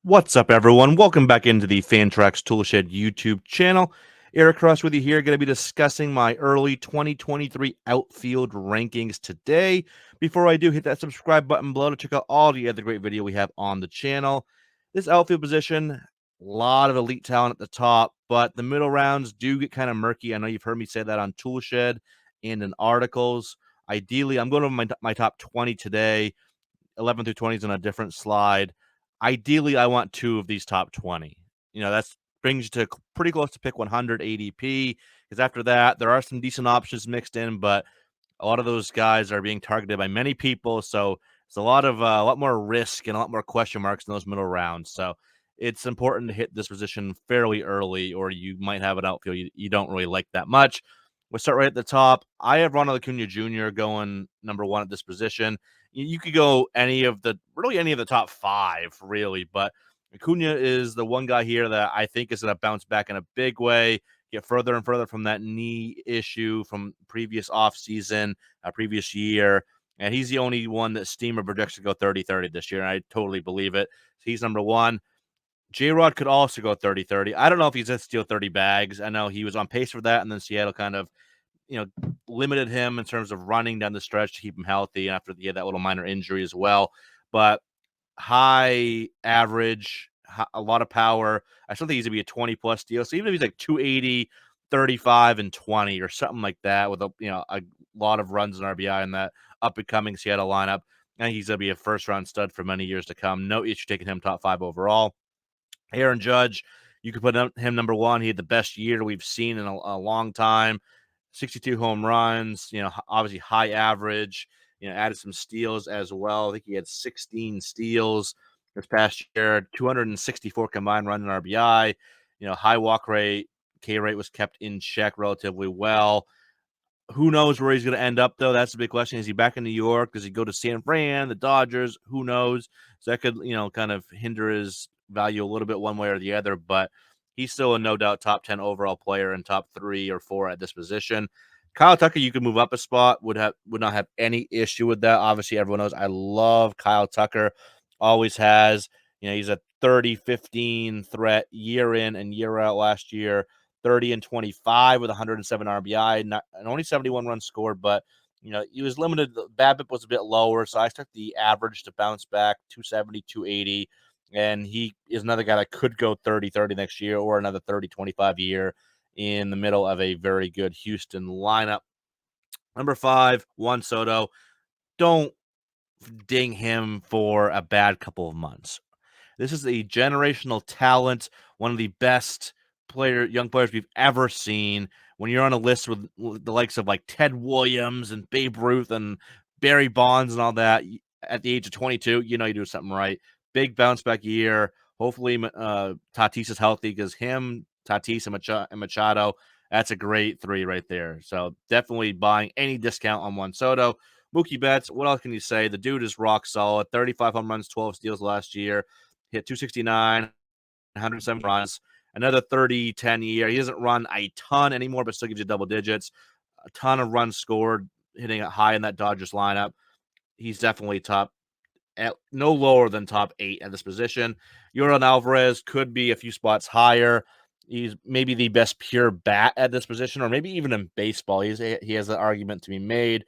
What's up, everyone? Welcome back into the Fantrax Toolshed YouTube channel. Eric Cross with you here, going to be discussing my early 2023 outfield rankings today. Before I do, hit that subscribe button below to check out all the other great video we have on the channel. This outfield position, a lot of elite talent at the top, but the middle rounds do get kind of murky. I know you've heard me say that on Toolshed and in articles. Ideally, I'm going to my top 20 today. 11 through 20 is on a different slide. Ideally, I want two of these top 20. That's brings you to pretty close to pick 100 ADP, because after that, there are some decent options mixed in, but a lot of those guys are being targeted by many people. So it's a lot more risk and a lot more question marks in those middle rounds. So it's important to hit this position fairly early, or you might have an outfield you don't really like that much. We'll start right at the top. I have Ronald Acuna Jr. going number one at this position. You could go any of the top five, really, but Acuna is the one guy here that I think is going to bounce back in a big way, get further and further from that knee issue from previous offseason, previous year. And he's the only one that Steamer projects to go 30-30 this year. And I totally believe it. So he's number one. J-Rod could also go 30-30. I don't know if he's going to steal 30 bags. I know he was on pace for that, and then Seattle kind of limited him in terms of running down the stretch to keep him healthy after he had that little minor injury as well. But high average, a lot of power. I still think he's going to be a 20-plus deal. So even if he's like 280, 35, and 20 or something like that with a lot of runs and RBI in that up-and-coming Seattle lineup, I think he's going to be a first-round stud for many years to come. No issue taking him top 5 overall. Aaron Judge, you could put him number one. He had the best year we've seen in a long time. 62 home runs, obviously high average, added some steals as well. I think he had 16 steals this past year, 264 combined run and RBI, high walk rate, K rate was kept in check relatively well. Who knows where he's going to end up, though? That's the big question. Is he back in New York? Does he go to San Fran, the Dodgers? Who knows? So that could, kind of hinder his value a little bit one way or the other, but he's still a no doubt top 10 overall player and top 3 or 4 at this position. Kyle Tucker, you could move up a spot, would not have any issue with that. Obviously, everyone knows I love Kyle Tucker, always has. He's a 30-15 threat year in and year out last year. 30 and 25 with 107 RBI, and only 71 runs scored, but he was limited. The BABIP was a bit lower, so I expect the average to bounce back 270, 280. And he is another guy that could go 30-30 next year or another 30-25 year in the middle of a very good Houston lineup. Number 5, Juan Soto. Don't ding him for a bad couple of months. This is a generational talent, one of the best young players we've ever seen. When you're on a list with the likes of like Ted Williams and Babe Ruth and Barry Bonds and all that, at the age of 22, you do something right. Big bounce back year. Hopefully, Tatis is healthy, because him, Tatis, and Machado, that's a great 3 right there. So definitely buying any discount on Juan Soto. Mookie Betts, what else can you say? The dude is rock solid. 35 home runs, 12 steals last year. Hit 269, 107 runs. Another 30-10 year. He doesn't run a ton anymore, but still gives you double digits. A ton of runs scored, hitting it high in that Dodgers lineup. He's definitely no lower than top 8 at this position. Yordan Alvarez could be a few spots higher. He's maybe the best pure bat at this position, or maybe even in baseball. He has an argument to be made.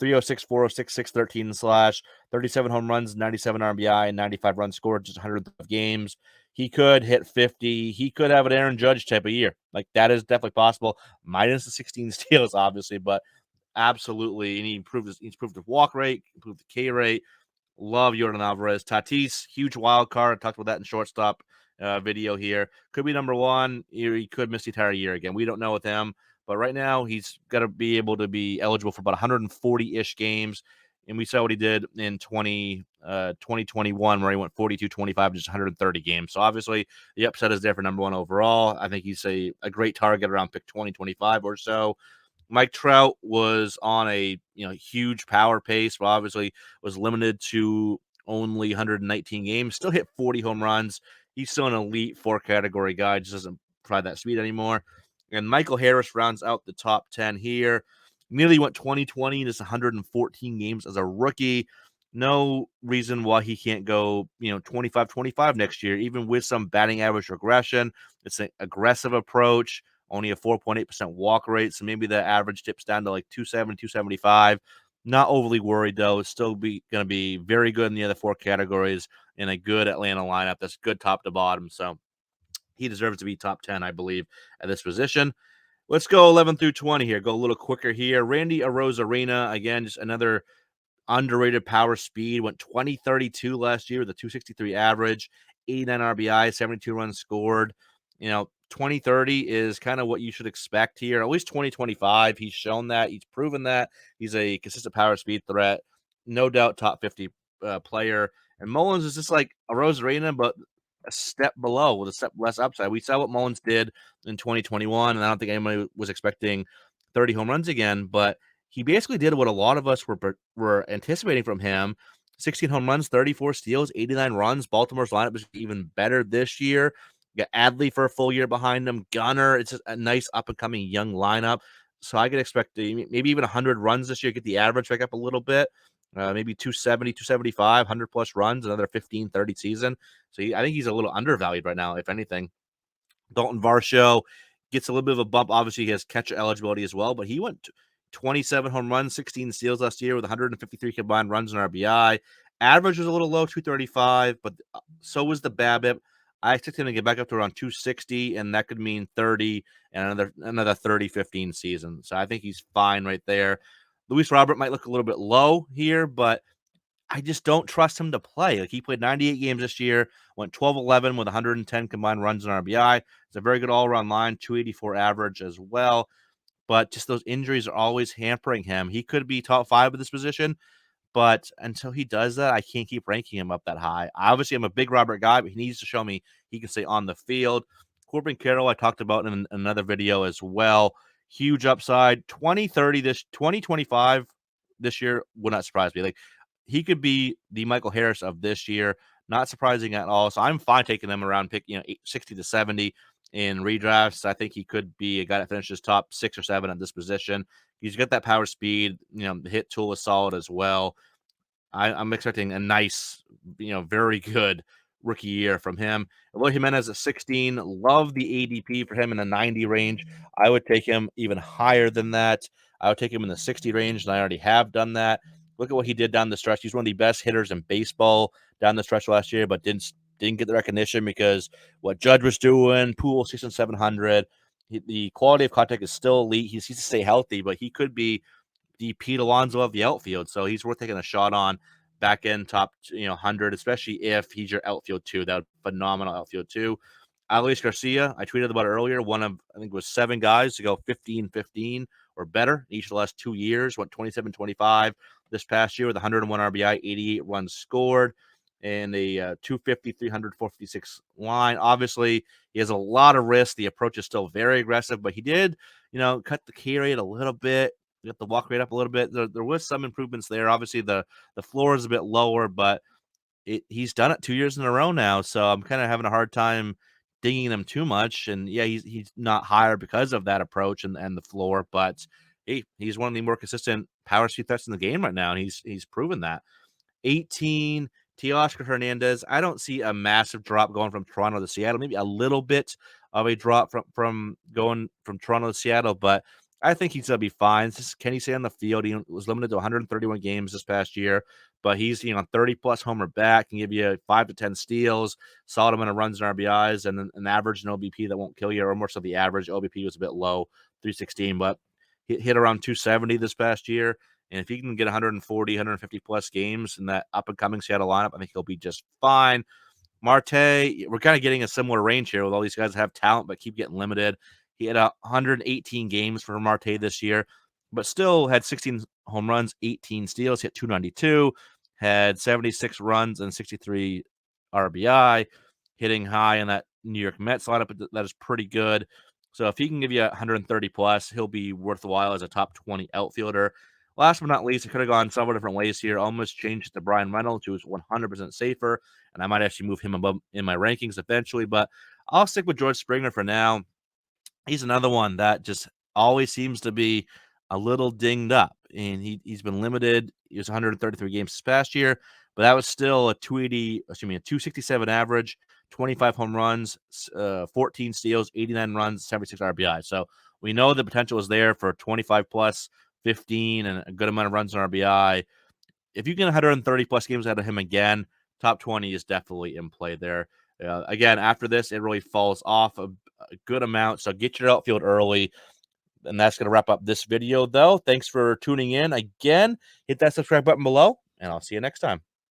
306, 406, 613 slash, 37 home runs, 97 RBI, and 95 runs scored, just 100 games. He could hit 50. He could have an Aaron Judge type of year. Like, that is definitely possible. Minus the 16 steals, obviously, but absolutely. And he's improved his walk rate, improved the K rate. Love Yordan Alvarez. Tatis, huge wild card. I talked about that in shortstop video here. Could be number one. He could miss the entire year again. We don't know with him. But right now, he's got to be able to be eligible for about 140-ish games. And we saw what he did in 2021, where he went 42-25, just 130 games. So obviously, the upset is there for number one overall. I think he's a great target around pick 20-25 or so. Mike Trout was on a huge power pace, but obviously was limited to only 119 games. Still hit 40 home runs. He's still an elite 4 category guy. Just doesn't provide that speed anymore. And Michael Harris rounds out the top 10 here. Nearly went 20-20 in just 114 games as a rookie. No reason why he can't go, 25-25 next year, even with some batting average regression. It's an aggressive approach, only a 4.8% walk rate. So maybe the average dips down to like 270, 275. Not overly worried though. It's still be going to be very good in the other four categories in a good Atlanta lineup that's good top to bottom. So he deserves to be top 10, I believe, at this position. Let's go 11 through 20 here. Go a little quicker here. Randy Arozarena, again, just another underrated power speed. Went 20-32 last year with a 263 average, 89 RBI, 72 runs scored. 2030 is kind of what you should expect here. At least 2025. He's shown that. He's proven that. He's a consistent power speed threat. No doubt top 50 player. And Mullins is just like a Rosarena, but a step below with a step less upside. We saw what Mullins did in 2021, and I don't think anybody was expecting 30 home runs again, but he basically did what a lot of us were anticipating from him. 16 home runs, 34 steals, 89 runs. Baltimore's lineup is even better this year. You got Adley for a full year behind him. Gunner, it's just a nice up and coming young lineup. So I could expect maybe even 100 runs this year, get the average back up a little bit. Maybe 270, 275, 100 plus runs, another 15, 30 season. So I think he's a little undervalued right now, if anything. Dalton Varsho gets a little bit of a bump. Obviously, he has catcher eligibility as well, but he went 27 home runs, 16 steals last year with 153 combined runs and RBI. Average was a little low, 235, but so was the BABIP. I expect him to get back up to around 260, and that could mean 30 and another 30, 15 season. So I think he's fine right there. Luis Robert might look a little bit low here, but I just don't trust him to play. Like, he played 98 games this year, went 12-11 with 110 combined runs and RBI. It's a very good all-around line, 284 average as well. But just those injuries are always hampering him. He could be top 5 at this position, but until he does that, I can't keep ranking him up that high. Obviously, I'm a big Robert guy, but he needs to show me he can stay on the field. Corbin Carroll, I talked about in another video as well. Huge upside. 2025 this year would not surprise me. Like, he could be the Michael Harris of this year. Not surprising at all. So I'm fine taking him around 60 to 70 in redrafts. I think he could be a guy that finishes top 6 or 7 at this position. He's got that power speed. The hit tool is solid as well. I'm expecting a nice, very good rookie year from him. Eloy Jimenez at 16. Love the ADP for him in the 90 range. I would take him even higher than that. I would take him in the 60 range, and I already have done that. Look at what he did down the stretch. He's one of the best hitters in baseball down the stretch last year, but didn't get the recognition because what Judge was doing, Poole 6,700. The quality of contact is still elite. He needs to stay healthy, but he could be the Pete Alonso of the outfield. So he's worth taking a shot on back end top 100, especially if he's your outfield too. That would phenomenal outfield too. Luis Garcia, I tweeted about it earlier. One of, I think it was 7 guys to go 15-15 or better each of the last 2 years. Went 27-25 this past year with 101 RBI, 88 runs scored, and a 250, 300, 456 line. Obviously, he has a lot of risk. The approach is still very aggressive, but he did, cut the K rate a little bit, get the walk rate up a little bit. There was some improvements there. Obviously, the floor is a bit lower, but he's done it 2 years in a row now. So I'm kind of having a hard time dinging him too much. And yeah, he's not higher because of that approach and the floor, but he's one of the more consistent power speed threats in the game right now, and he's proven that. 18, Teoscar Hernandez. I don't see a massive drop going from Toronto to Seattle. Maybe a little bit of a drop from going from Toronto to Seattle, but I think he's gonna be fine. Can he stay on the field? He was limited to 131 games this past year, but he's 30 plus homer back, can give you 5 to 10 steals, solid amount of runs and RBIs, and an average and OBP that won't kill you. Or more so, the average OBP was a bit low, 316, but hit around 270 this past year. And if he can get 140, 150 plus games in that up and coming Seattle lineup, I think he'll be just fine. Marte, we're kind of getting a similar range here with all these guys that have talent but keep getting limited. He had 118 games for Marte this year, but still had 16 home runs, 18 steals, hit 292, had 76 runs and 63 RBI, hitting high in that New York Mets lineup. That is pretty good. So if he can give you 130 plus, he'll be worthwhile as a top 20 outfielder. Last but not least, I could have gone several different ways here. Almost changed to Brian Reynolds, who is 100% safer, and I might actually move him above in my rankings eventually. But I'll stick with George Springer for now. He's another one that just always seems to be a little dinged up. and he's been limited. He was 133 games this past year, but that was still a 267 average, 25 home runs, 14 steals, 89 runs, 76 RBI. So we know the potential is there for 25 plus, 15, and a good amount of runs and RBI. If you get 130 plus games out of him again, top 20 is definitely in play there. Again, after this, it really falls off a good amount. So get your outfield early. And that's going to wrap up this video, though. Thanks for tuning in. Again, hit that subscribe button below, and I'll see you next time.